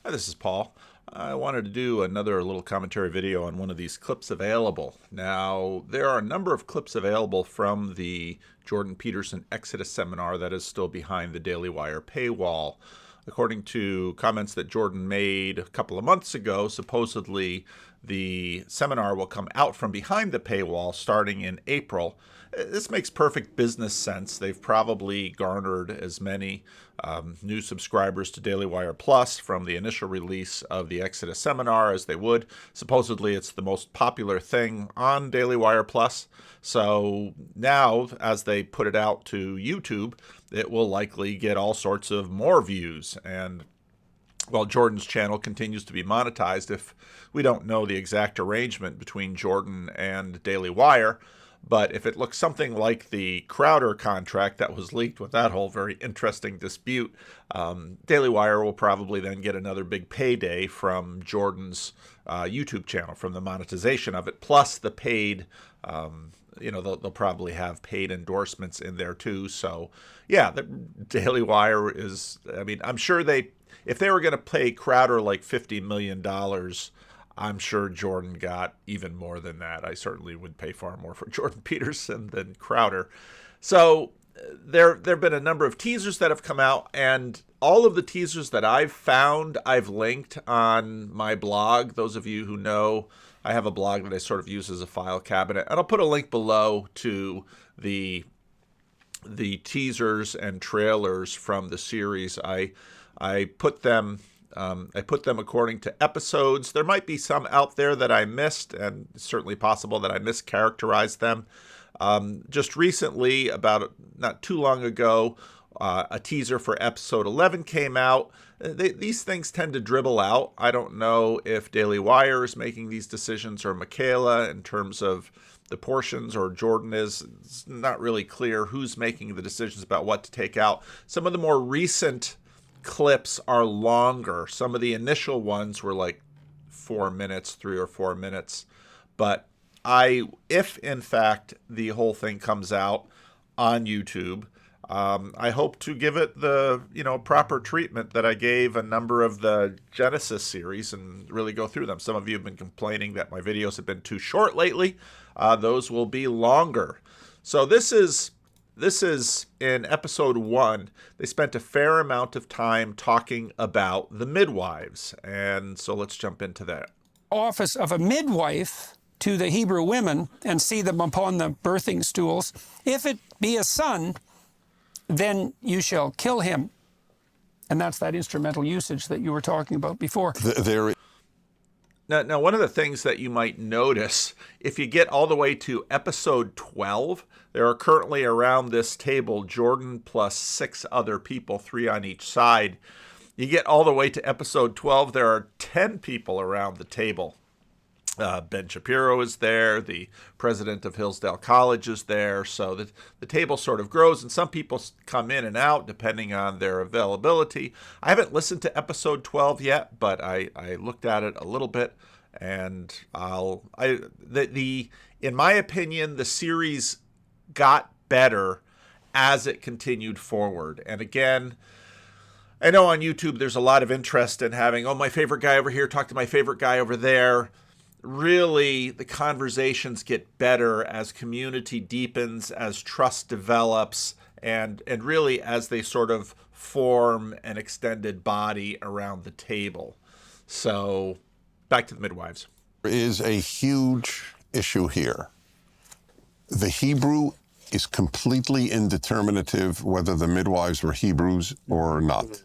Hi, this is Paul. I wanted to do another little commentary video on one of these clips available. Now, there are a number of clips available from the Jordan Peterson Exodus seminar that is still behind the Daily Wire paywall. According to comments that Jordan made a couple of months ago, supposedly the seminar will come out from behind the paywall starting in April. This makes perfect business sense. They've probably garnered as many new subscribers to Daily Wire Plus from the initial release of the Exodus seminar as they would. Supposedly it's the most popular thing on Daily Wire Plus. So now, as they put it out to YouTube, it will likely get all sorts of more views. And while Jordan's channel continues to be monetized, if we don't know the exact arrangement between Jordan and Daily Wire, but if it looks something like the Crowder contract that was leaked with that whole very interesting dispute, Daily Wire will probably then get another big payday from Jordan's YouTube channel, from the monetization of it, plus the paid, they'll probably have paid endorsements in there too. So yeah, the Daily Wire is, I'm sure if they were going to pay Crowder like $50 million, I'm sure Jordan got even more than that. I certainly would pay far more for Jordan Peterson than Crowder. So there have been a number of teasers that have come out, and all of the teasers that I've found, I've linked on my blog. Those of you who know, I have a blog that I sort of use as a file cabinet, and I'll put a link below to the teasers and trailers from the series. I put them according to episodes. There might be some out there that I missed, and it's certainly possible that I mischaracterized them. Just recently, about not too long ago, a teaser for episode 11 came out. These things tend to dribble out. I don't know if Daily Wire is making these decisions or Michaela in terms of the portions, or Jordan is. It's not really clear who's making the decisions about what to take out. Some of the more recent clips are longer. Some of the initial ones were like 4 minutes, 3 or 4 minutes. But if in fact the whole thing comes out on YouTube, I hope to give it the proper treatment that I gave a number of the Genesis series and really go through them. Some of you have been complaining that my videos have been too short lately. Those will be longer. So this is in episode 1. They spent a fair amount of time talking about the midwives. And so let's jump into that. Office of a midwife to the Hebrew women and see them upon the birthing stools. If it be a son, then you shall kill him. And that's that instrumental usage that you were talking about before. Now, one of the things that you might notice, if you get all the way to episode 12, there are currently around this table Jordan plus 6 other people, 3 on each side. You get all the way to episode 12, there are 10 people around the table. Ben Shapiro is there, the president of Hillsdale College is there, so the table sort of grows, and some people come in and out depending on their availability. I haven't listened to episode 12 yet, but I looked at it a little bit, and in my opinion, the series got better as it continued forward. And again, I know on YouTube there's a lot of interest in having, my favorite guy over here talk to my favorite guy over there. Really, the conversations get better as community deepens, as trust develops, and really as they sort of form an extended body around the table. So, back to the midwives. There is a huge issue here. The Hebrew is completely indeterminative whether the midwives were Hebrews or not.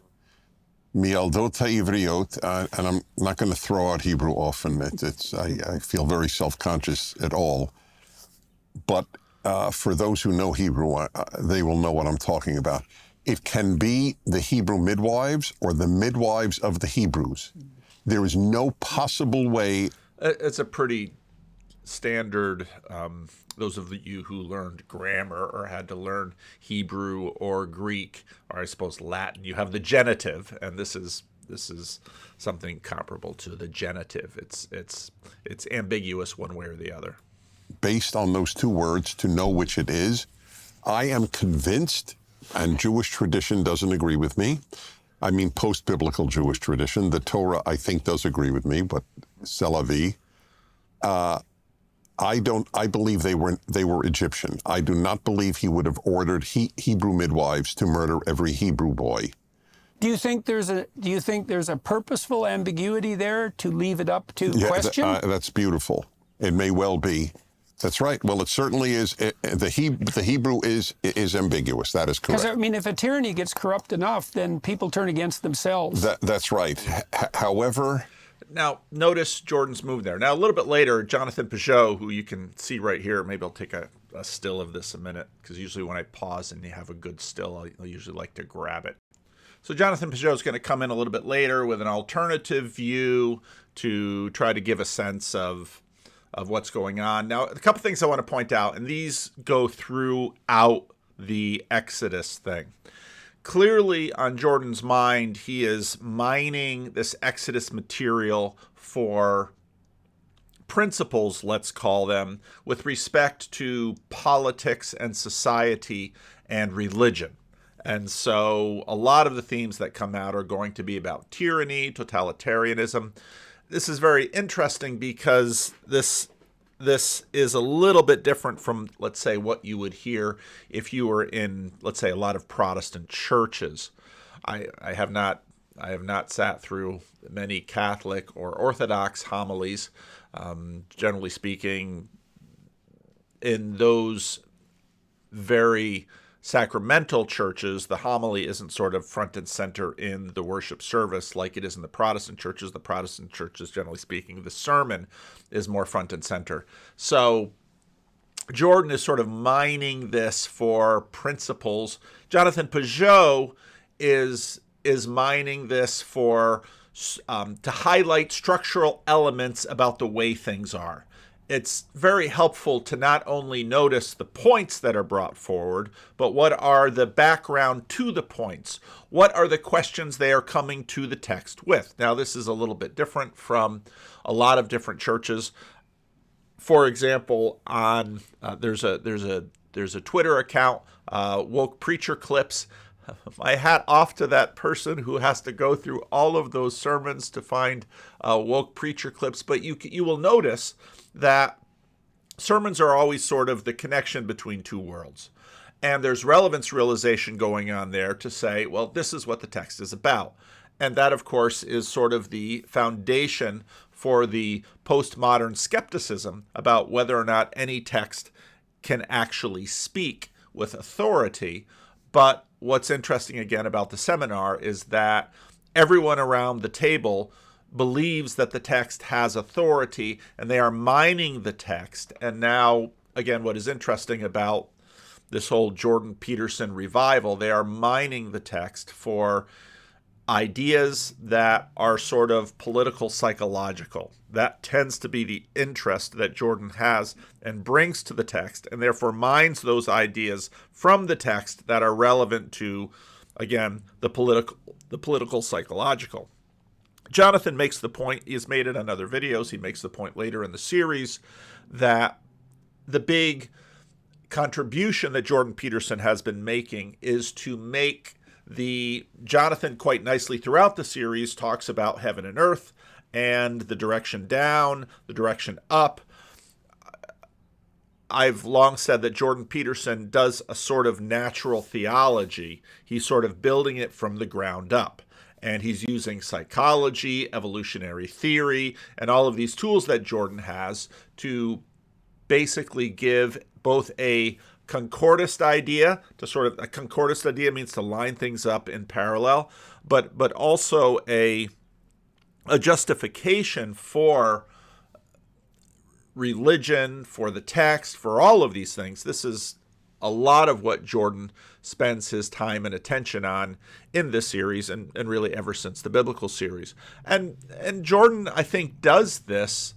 Mialdot ha'ivriot, and I'm not going to throw out Hebrew often. I feel very self-conscious at all. But for those who know Hebrew, they will know what I'm talking about. It can be the Hebrew midwives or the midwives of the Hebrews. There is no possible way. It's a pretty standard, those of you who learned grammar or had to learn Hebrew or Greek, or I suppose Latin, you have the genitive, and this is something comparable to the genitive. It's ambiguous one way or the other. Based on those two words, to know which it is, I am convinced, and Jewish tradition doesn't agree with me, I mean post-biblical Jewish tradition. The Torah, I think, does agree with me, but c'est la vie. I believe they were Egyptian. I do not believe he would have ordered Hebrew midwives to murder every Hebrew boy. Do you think there's a purposeful ambiguity there to leave it up to question? That's beautiful. It may well be. That's right. Well, it certainly is. The Hebrew is ambiguous. That is correct. Because, I mean, if a tyranny gets corrupt enough, then people turn against themselves. That's right. However... Now, notice Jordan's move there. Now, a little bit later, Jonathan Peugeot, who you can see right here, maybe I'll take a still of this a minute, because usually when I pause and you have a good still, I usually like to grab it. So Jonathan Peugeot is going to come in a little bit later with an alternative view to try to give a sense of what's going on. Now, a couple things I want to point out, and these go throughout the Exodus thing. Clearly, on Jordan's mind, he is mining this Exodus material for principles, let's call them, with respect to politics and society and religion. And so a lot of the themes that come out are going to be about tyranny, totalitarianism. This is very interesting because this is a little bit different from, let's say, what you would hear if you were in, let's say, a lot of Protestant churches. I have not sat through many Catholic or Orthodox homilies. Generally speaking, in those very sacramental churches, the homily isn't sort of front and center in the worship service like it is in the Protestant churches. The Protestant churches, generally speaking, the sermon is more front and center. So Jordan is sort of mining this for principles. Jonathan Peugeot is mining this for to highlight structural elements about the way things are. It's very helpful to not only notice the points that are brought forward, but what are the background to the points? What are the questions they are coming to the text with? Now, this is a little bit different from a lot of different churches. For example, on there's a Twitter account, Woke Preacher Clips. My hat off to that person who has to go through all of those sermons to find woke preacher clips. But you will notice that sermons are always sort of the connection between two worlds. And there's relevance realization going on there to say, well, this is what the text is about. And that, of course, is sort of the foundation for the postmodern skepticism about whether or not any text can actually speak with authority. But what's interesting, again, about the seminar is that everyone around the table believes that the text has authority, and they are mining the text. And now, again, what is interesting about this whole Jordan Peterson revival, they are mining the text for ideas that are sort of political psychological. That tends to be the interest that Jordan has and brings to the text, and therefore mines those ideas from the text that are relevant to, again, the political psychological. Jonathan makes the point, he has made it on other videos, he makes the point later in the series, that the big contribution that Jordan Peterson has been making is to make Jonathan quite nicely throughout the series talks about heaven and earth and the direction down, the direction up. I've long said that Jordan Peterson does a sort of natural theology. He's sort of building it from the ground up. And he's using psychology, evolutionary theory, and all of these tools that Jordan has to basically give both a concordist idea, a concordist idea means to line things up in parallel, but also a justification for religion, for the text, for all of these things. This is a lot of what Jordan spends his time and attention on in this series and really ever since the biblical series. And Jordan, I think, does this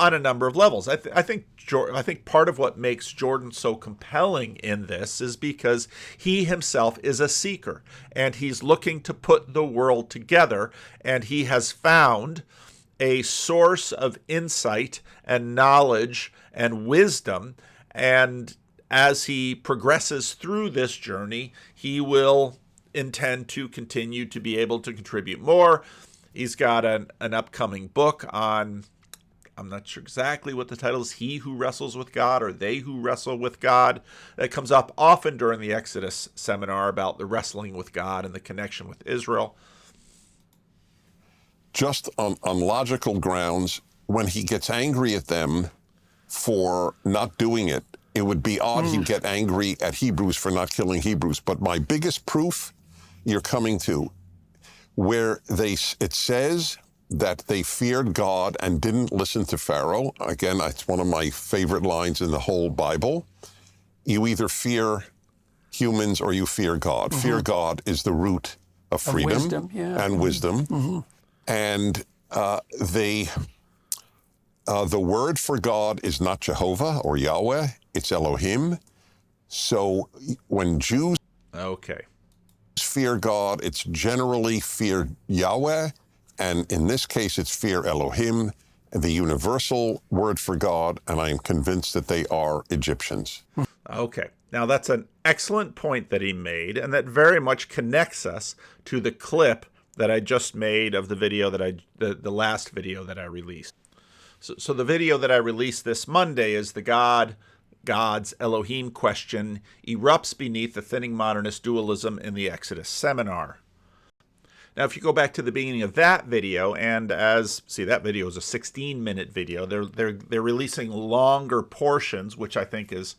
on a number of levels. I think part of what makes Jordan so compelling in this is because he himself is a seeker, and he's looking to put the world together, and he has found a source of insight and knowledge and wisdom, and as he progresses through this journey, he will intend to continue to be able to contribute more. He's got an upcoming book on, I'm not sure exactly what the title is, He Who Wrestles with God or They Who Wrestle with God. That comes up often during the Exodus seminar about the wrestling with God and the connection with Israel. Just on logical grounds, when he gets angry at them for not doing it, it would be odd he'd get angry at Hebrews for not killing Hebrews. But my biggest proof you're coming to, where it says that they feared God and didn't listen to Pharaoh. Again, it's one of my favorite lines in the whole Bible. You either fear humans or you fear God. Fear God is the root of freedom wisdom, and wisdom. And the word for God is not Jehovah or Yahweh, it's Elohim. So when Jews fear God, it's generally fear Yahweh, and in this case, it's fear Elohim, the universal word for God, and I am convinced that they are Egyptians. Okay. Now, that's an excellent point that he made, and that very much connects us to the clip that I just made of the video that the last video that I released. So the video that I released this Monday is the God's Elohim question erupts beneath the thinning modernist dualism in the Exodus seminar. Now, if you go back to the beginning of that video, and that video is a 16-minute video. They're releasing longer portions, which I think is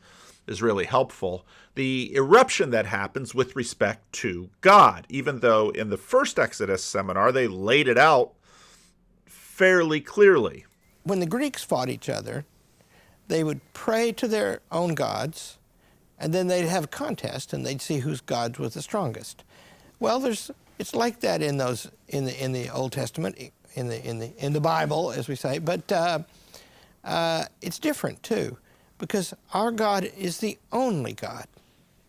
really helpful. The eruption that happens with respect to God, even though in the first Exodus seminar they laid it out fairly clearly. When the Greeks fought each other, they would pray to their own gods, and then they'd have a contest, and they'd see whose gods was the strongest. Well, it's like that in the Old Testament, in the Bible, as we say, but it's different too, because our God is the only God,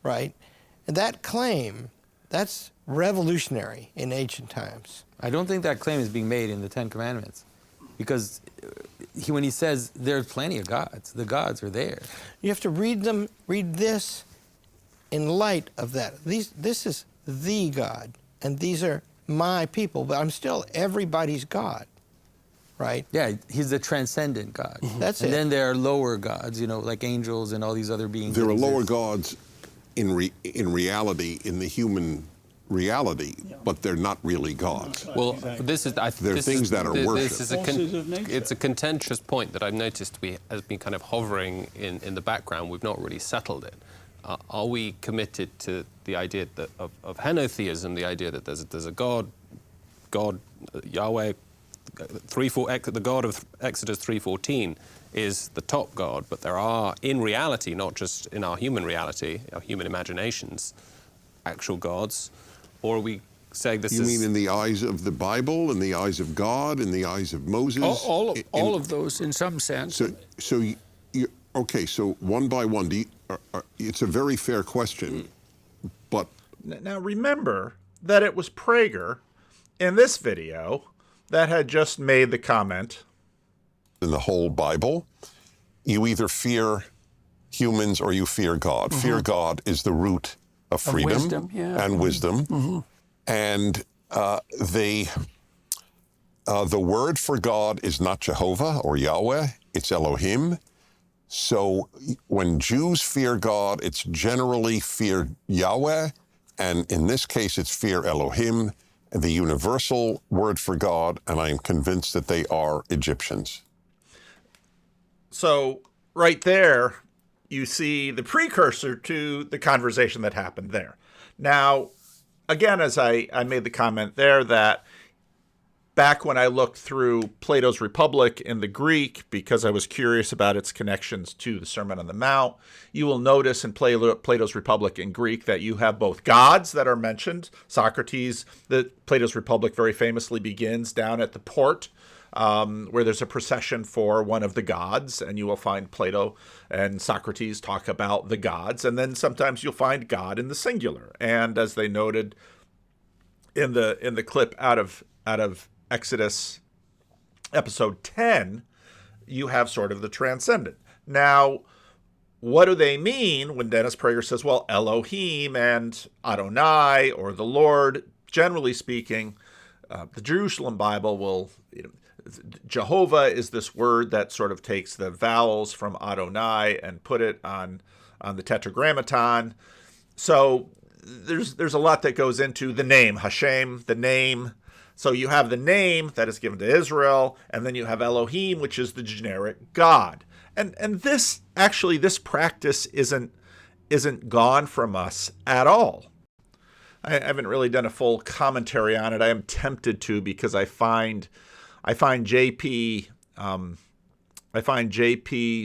right? And that claim, that's revolutionary in ancient times. I don't think that claim is being made in the Ten Commandments, because when he says there's plenty of gods, the gods are there. You have to read this in light of that. This is the God, and these are my people, but I'm still everybody's God, right? Yeah, he's the transcendent God. That's it. And then there are lower gods, like angels and all these other beings. There are lower gods in reality, in the human reality, but they're not really gods. Well, this is They're things that are worshipped. It's a contentious point that I've noticed has been kind of hovering in the background. We've not really settled it. Are we committed to the idea of henotheism, the idea that there's a God, Yahweh, the God of Exodus 3:14 is the top God, but there are, in reality, not just in our human reality, our human imaginations, actual gods? Or are we saying this is... You mean in the eyes of the Bible, in the eyes of God, in the eyes of Moses? All of those, in some sense. So one by one, it's a very fair question, but... Now remember that it was Prager in this video that had just made the comment. In the whole Bible, you either fear humans or you fear God. Fear God is the root of freedom wisdom, and wisdom. And the word for God is not Jehovah or Yahweh, it's Elohim. So when Jews fear God, it's generally fear Yahweh, and in this case, it's fear Elohim, the universal word for God, and I am convinced that they are Egyptians. So right there, you see the precursor to the conversation that happened there. Now, again, as I made the comment there that back when I looked through Plato's Republic in the Greek, because I was curious about its connections to the Sermon on the Mount, you will notice in Plato's Republic in Greek that you have both gods that are mentioned. Socrates, Plato's Republic very famously begins down at the port, where there's a procession for one of the gods, and you will find Plato and Socrates talk about the gods, and then sometimes you'll find God in the singular. And as they noted in the clip out of Exodus episode 10, you have sort of the transcendent. Now, what do they mean when Dennis Prager says, well, Elohim and Adonai, or the Lord? Generally speaking, the Jerusalem Bible will, Jehovah is this word that sort of takes the vowels from Adonai and put it on the Tetragrammaton. So there's a lot that goes into the name, Hashem, the name. So you have the name that is given to Israel, and then you have Elohim, which is the generic God. And this practice isn't gone from us at all. I haven't really done a full commentary on it. I am tempted to, because I find JP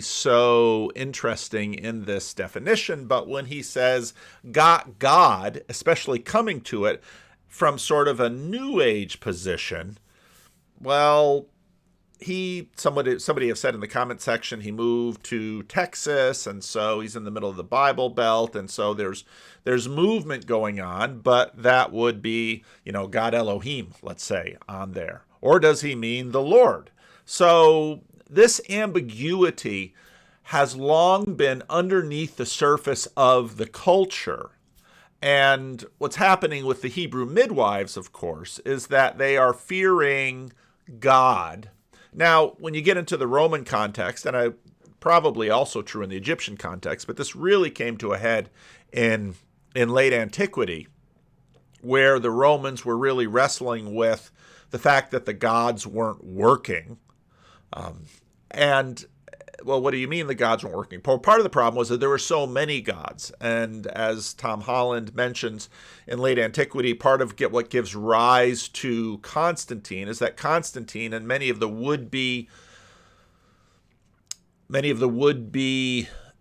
so interesting in this definition. But when he says got God, especially coming to it from sort of a New Age position, well, somebody have said in the comment section, he moved to Texas, and so he's in the middle of the Bible Belt, and so there's movement going on, but that would be, God Elohim, let's say, on there. Or does he mean the Lord? So this ambiguity has long been underneath the surface of the culture. And what's happening with the Hebrew midwives, of course, is that they are fearing God. Now, when you get into the Roman context, and probably also true in the Egyptian context, but this really came to a head in late antiquity, where the Romans were really wrestling with the fact that the gods weren't working. Well, what do you mean the gods weren't working? Part of the problem was that there were so many gods. And as Tom Holland mentions in late antiquity, part of what gives rise to Constantine is that Constantine and many of the would-be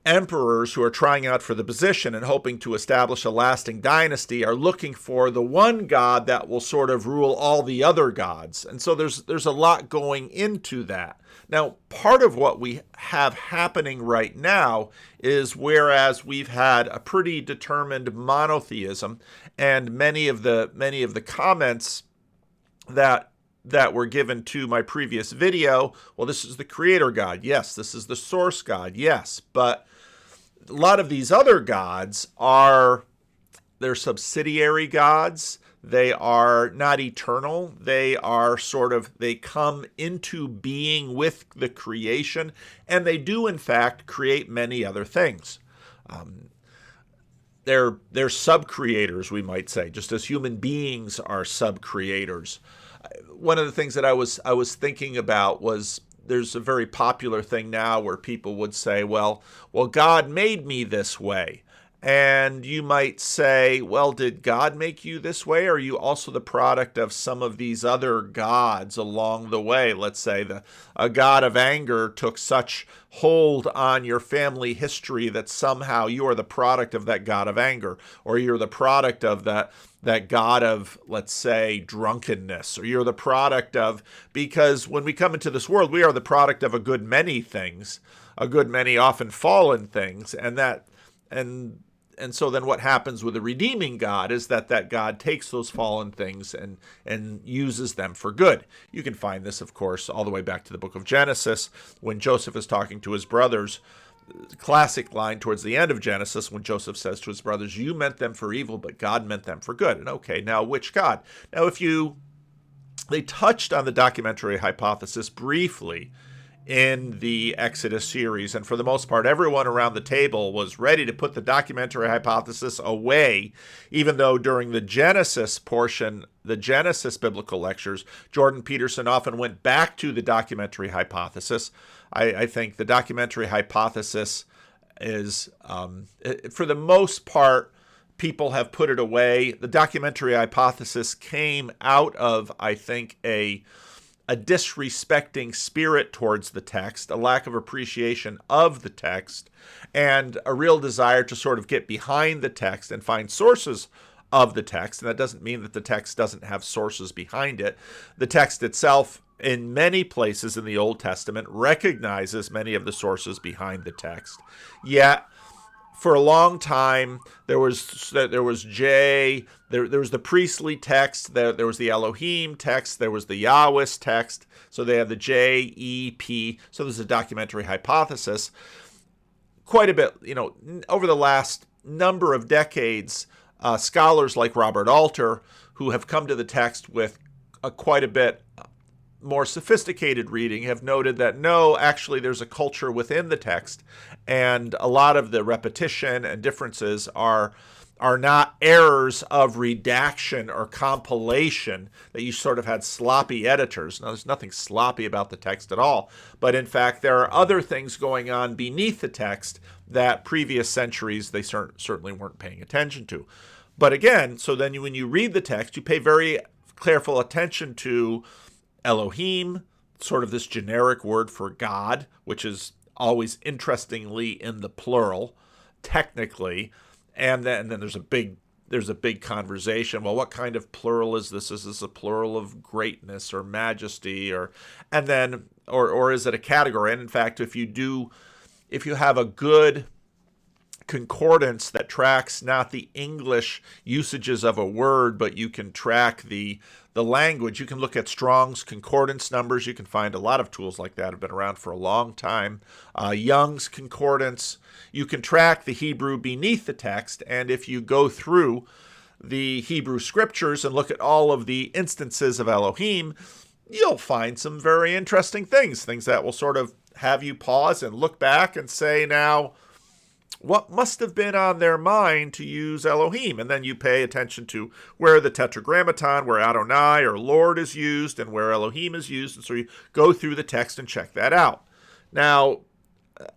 emperors who are trying out for the position and hoping to establish a lasting dynasty are looking for the one god that will sort of rule all the other gods. And so there's a lot going into that. Now, part of what we have happening right now is, whereas we've had a pretty determined monotheism, and many of the comments that were given to my previous video, well, this is the creator God. Yes, this is the source God. Yes, but a lot of these other gods they're subsidiary gods. They are not eternal. They are they come into being with the creation, and they do, in fact, create many other things. They're sub-creators, we might say, just as human beings are sub-creators. One of the things that I was thinking about was, there's a very popular thing now where people would say, well, God made me this way. And you might say, well, did God make you this way? Or are you also the product of some of these other gods along the way? Let's say a god of anger took such hold on your family history that somehow you are the product of that god of anger, or you're the product of that god of, let's say, drunkenness, or you're the product of, because when we come into this world, we are the product of a good many things, a good many often fallen things, and so then what happens with a redeeming God is that God takes those fallen things and uses them for good. You can find this, of course, all the way back to the book of Genesis, when Joseph is talking to his brothers. Classic line towards the end of Genesis, when Joseph says to his brothers, you meant them for evil, but God meant them for good. And okay, now which God? Now, they touched on the documentary hypothesis briefly in the Exodus series, and for the most part, everyone around the table was ready to put the documentary hypothesis away, even though during the Genesis portion, the Genesis biblical lectures, Jordan Peterson often went back to the documentary hypothesis. I think the documentary hypothesis is, for the most part, people have put it away. The documentary hypothesis came out of, I think, a disrespecting spirit towards the text, a lack of appreciation of the text, and a real desire to sort of get behind the text and find sources of the text. And that doesn't mean that the text doesn't have sources behind it. The text itself, in many places in the Old Testament, recognizes many of the sources behind the text. Yet, for a long time, there was the priestly text, there was the Elohim text, there was the Yahwist text, so they had the J, E, P, so there's a documentary hypothesis. quite a bit, over the last number of decades, scholars like Robert Alter, who have come to the text with quite a bit more sophisticated reading, have noted that no, actually there's a culture within the text, and a lot of the repetition and differences are not errors of redaction or compilation that you sort of had sloppy editors. Now, there's nothing sloppy about the text at all, but in fact there are other things going on beneath the text that previous centuries they certainly weren't paying attention to. But again, so then when you read the text, you pay very careful attention to Elohim, sort of this generic word for God, which is always interestingly in the plural, technically. And then there's a big conversation. Well, what kind of plural is this? Is this a plural of greatness or majesty, or is it a category? And in fact, if you have a good concordance that tracks not the English usages of a word, but you can track the language. You can look at Strong's concordance numbers. You can find a lot of tools like that have been around for a long time. Young's concordance. You can track the Hebrew beneath the text, and if you go through the Hebrew scriptures and look at all of the instances of Elohim, you'll find some very interesting things that will sort of have you pause and look back and say, now, what must have been on their mind to use Elohim? And then you pay attention to where the Tetragrammaton, where Adonai or Lord is used, and where Elohim is used. And so you go through the text and check that out. Now,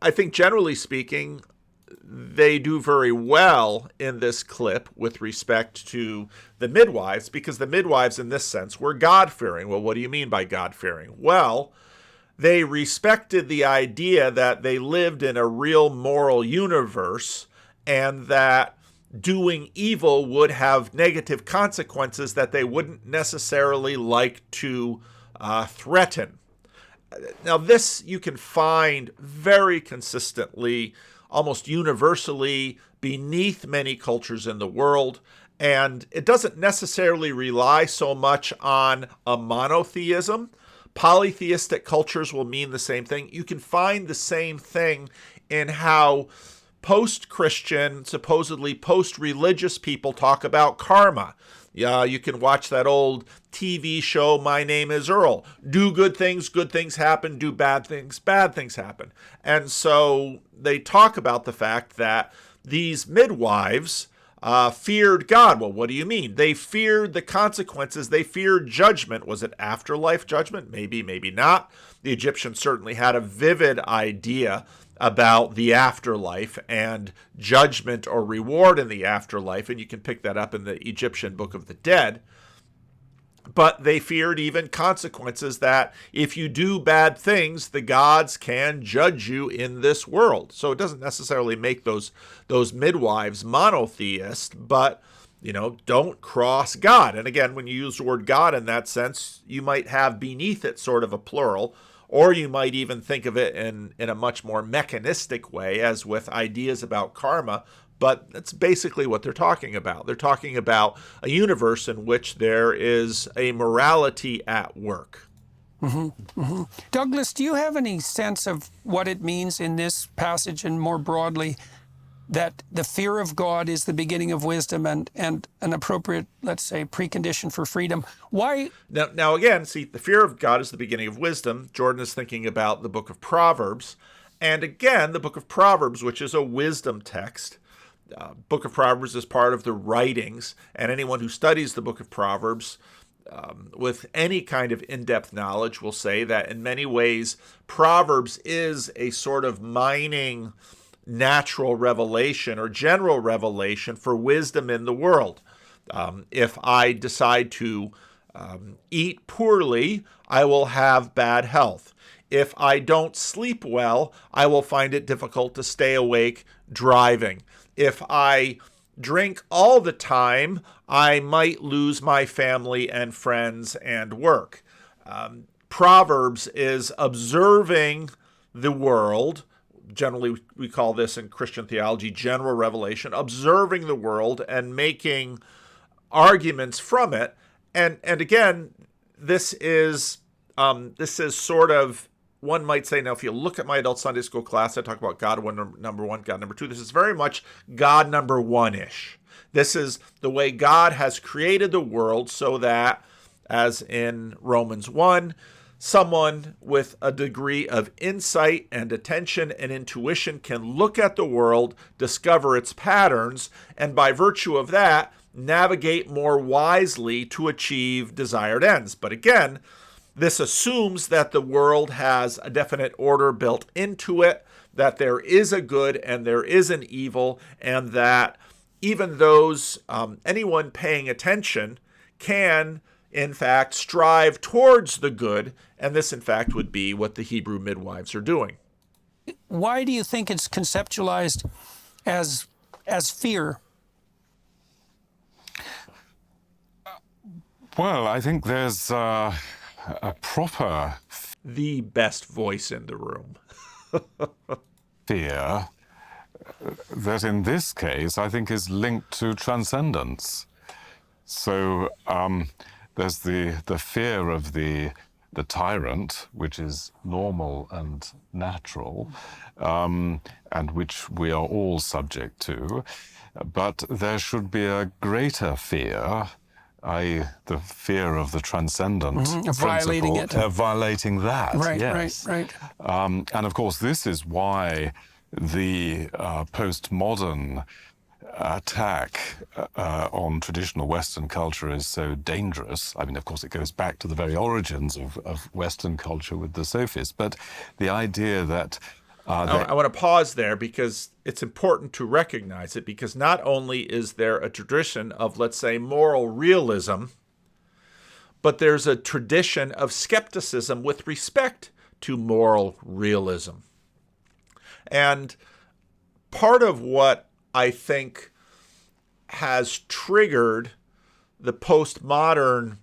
I think generally speaking, they do very well in this clip with respect to the midwives, because the midwives in this sense were God-fearing. Well, what do you mean by God-fearing? Well, they respected the idea that they lived in a real moral universe and that doing evil would have negative consequences that they wouldn't necessarily like to threaten. Now, this you can find very consistently, almost universally, beneath many cultures in the world. And it doesn't necessarily rely so much on a monotheism. Polytheistic cultures will mean the same thing. You can find the same thing in how post-Christian, supposedly post-religious people talk about karma. Yeah, you can watch that old TV show, My Name is Earl. Do good things happen. Do bad things happen. And so they talk about the fact that these midwives feared God. Well, what do you mean? They feared the consequences. They feared judgment. Was it afterlife judgment? Maybe, maybe not. The Egyptians certainly had a vivid idea about the afterlife and judgment or reward in the afterlife, and you can pick that up in the Egyptian Book of the Dead. But they feared even consequences, that if you do bad things, the gods can judge you in this world. So it doesn't necessarily make those midwives monotheist, but don't cross God. And again, when you use the word God in that sense, you might have beneath it sort of a plural, or you might even think of it in a much more mechanistic way, as with ideas about karma. But that's basically what they're talking about. They're talking about a universe in which there is a morality at work. Mm-hmm. Mm-hmm. Douglas, do you have any sense of what it means in this passage and more broadly that the fear of God is the beginning of wisdom and an appropriate, let's say, precondition for freedom? Why? Now again, see, the fear of God is the beginning of wisdom. Jordan is thinking about the book of Proverbs. And again, the book of Proverbs, which is a wisdom text, Book of Proverbs is part of the writings, and anyone who studies the Book of Proverbs with any kind of in-depth knowledge will say that in many ways Proverbs is a sort of mining natural revelation or general revelation for wisdom in the world. If I decide to eat poorly, I will have bad health. If I don't sleep well, I will find it difficult to stay awake driving. If I drink all the time, I might lose my family and friends and work. Proverbs is observing the world. Generally, we call this in Christian theology general revelation, observing the world and making arguments from it. And again, this is sort of one might say, now, if you look at my adult Sunday school class, I talk about God number one, God number two. This is very much God number one-ish. This is the way God has created the world so that, as in Romans 1, someone with a degree of insight and attention and intuition can look at the world, discover its patterns, and by virtue of that, navigate more wisely to achieve desired ends. But again, this assumes that the world has a definite order built into it, that there is a good and there is an evil, and that even those, anyone paying attention can, in fact, strive towards the good, and this, in fact, would be what the Hebrew midwives are doing. Why do you think it's conceptualized as fear? Well, I think there's a proper The best voice in the room. fear that in this case I think is linked to transcendence. So there's the fear of the tyrant, which is normal and natural, and which we are all subject to. But there should be a greater fear, i.e. the fear of the transcendent Violating principle, it. Violating that, Right, yes. right. And of course, this is why the postmodern attack on traditional Western culture is so dangerous. I mean, of course, it goes back to the very origins of Western culture with the sophists, but the idea that I want to pause there because it's important to recognize it, because not only is there a tradition of, let's say, moral realism, but there's a tradition of skepticism with respect to moral realism. And part of what I think has triggered the postmodern,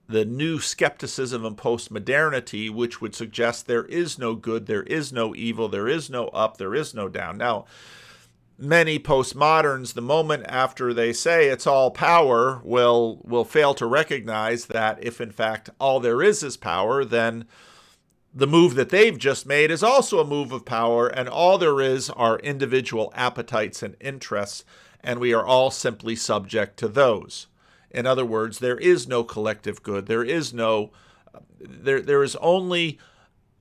the new skepticism and postmodernity, which would suggest there is no good, there is no evil, there is no up, there is no down. Now, many postmoderns, the moment after they say it's all power, will fail to recognize that if in fact all there is power, then the move that they've just made is also a move of power, and all there is are individual appetites and interests, and we are all simply subject to those. In other words, there is no collective good. There is no, there is only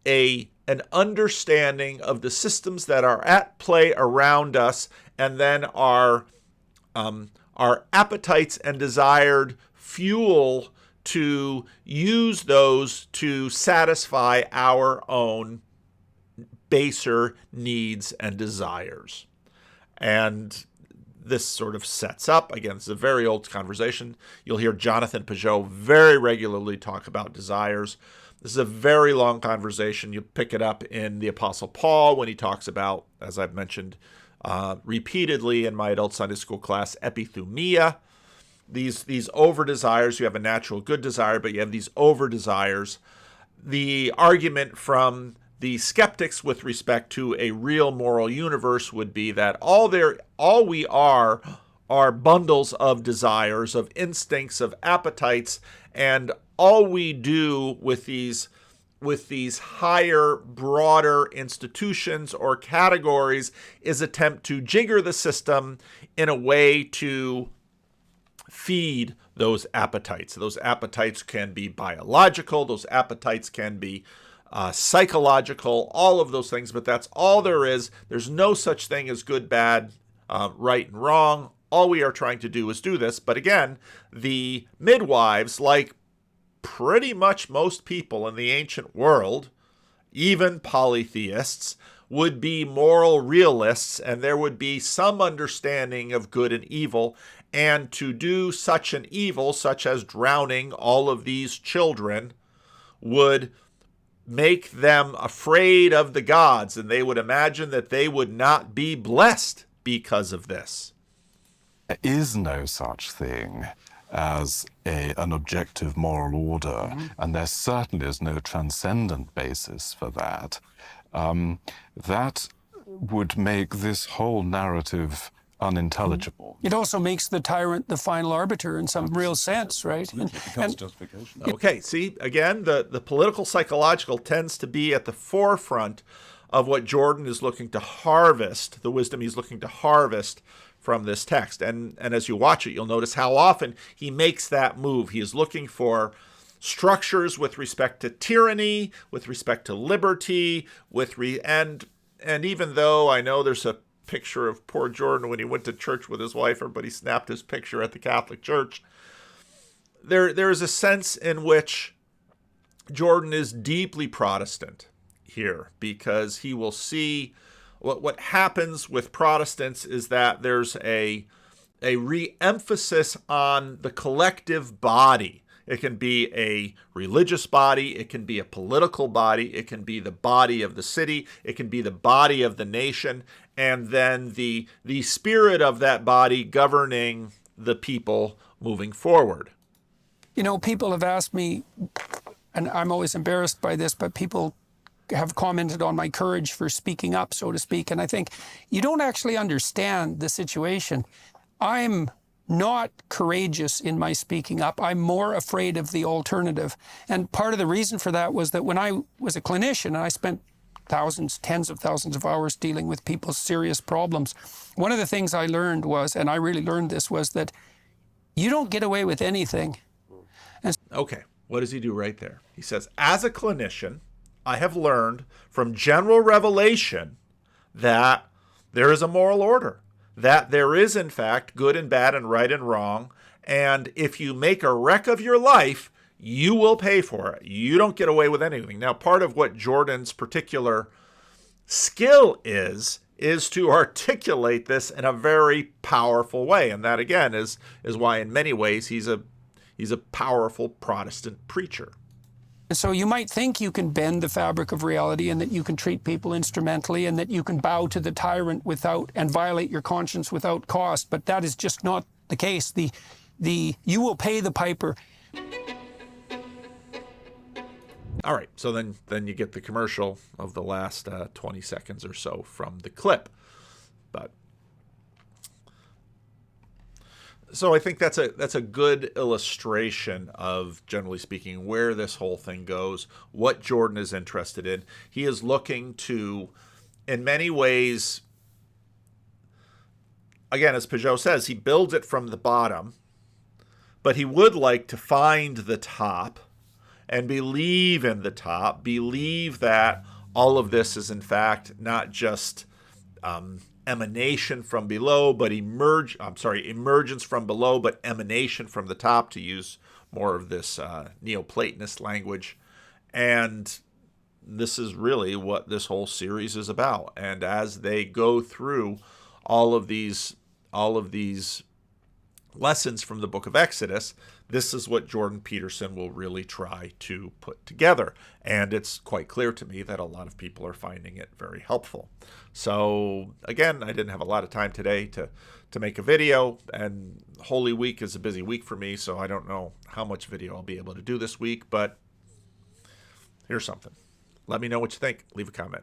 an understanding of the systems that are at play around us, and then our appetites and desired fuel to use those to satisfy our own baser needs and desires. And this sort of sets up, again, it's a very old conversation. You'll hear Jonathan Peugeot very regularly talk about desires. This is a very long conversation. You pick it up in the Apostle Paul when he talks about, as I've mentioned repeatedly in my adult Sunday school class, epithumia. These over desires. You have a natural good desire, but you have these over desires. The argument from the skeptics with respect to a real moral universe would be that all we are bundles of desires, of instincts, of appetites, and all we do with these higher, broader institutions or categories is attempt to jigger the system in a way to feed those appetites. Those appetites can be biological, those appetites can be psychological, all of those things, but that's all there is. There's no such thing as good, bad, right, and wrong. All we are trying to do is do this. But again, the midwives, like pretty much most people in the ancient world, even polytheists, would be moral realists, and there would be some understanding of good and evil. And to do such an evil, such as drowning all of these children, would make them afraid of the gods, and they would imagine that they would not be blessed because of this. There is no such thing as an objective moral order, and there certainly is no transcendent basis for that. That would make this whole narrative unintelligible. It also makes the tyrant the final arbiter in some real sense, right? Okay, see, again, the political psychological tends to be at the forefront of what Jordan is looking to harvest, the wisdom he's looking to harvest from this text. And as you watch it, you'll notice how often he makes that move. He is looking for structures with respect to tyranny, with respect to liberty, and even though I know there's a picture of poor Jordan when he went to church with his wife, everybody snapped his picture at the Catholic Church, there is a sense in which Jordan is deeply Protestant here, because he will see what happens with Protestants is that there's a re-emphasis on the collective body. It can be a religious body, it can be a political body, it can be the body of the city, it can be the body of the nation, and then the spirit of that body governing the people moving forward. You know, people have asked me, and I'm always embarrassed by this, but people have commented on my courage for speaking up, so to speak, and I think you don't actually understand the situation. I'm not courageous in my speaking up. I'm more afraid of the alternative. And part of the reason for that was that when I was a clinician and I spent thousands, tens of thousands of hours dealing with people's serious problems, one of the things I learned was, and I really learned this, was that you don't get away with anything. Okay, what does he do right there? He says, as a clinician, I have learned from general revelation that there is a moral order, that there is, in fact, good and bad and right and wrong, and if you make a wreck of your life, you will pay for it. You don't get away with anything. Now, part of what Jordan's particular skill is to articulate this in a very powerful way, and that, again, is why, in many ways, he's a powerful Protestant preacher. And so you might think you can bend the fabric of reality and that you can treat people instrumentally and that you can bow to the tyrant without and violate your conscience without cost, but that is just not the case. You will pay the piper. All right, so then you get the commercial of the last 20 seconds or so from the clip. So I think that's a good illustration of, generally speaking, where this whole thing goes, what Jordan is interested in. He is looking to, in many ways, again, as Peugeot says, he builds it from the bottom, but he would like to find the top and believe in the top, believe that all of this is, in fact, not just emanation from below, but emergence from below, but emanation from the top, to use more of this Neoplatonist language. And this is really what this whole series is about. And as they go through all of these lessons from the book of Exodus, this is what Jordan Peterson will really try to put together. And it's quite clear to me that a lot of people are finding it very helpful. So again, I didn't have a lot of time today to make a video, and Holy Week is a busy week for me, so I don't know how much video I'll be able to do this week, but here's something. Let me know what you think. Leave a comment.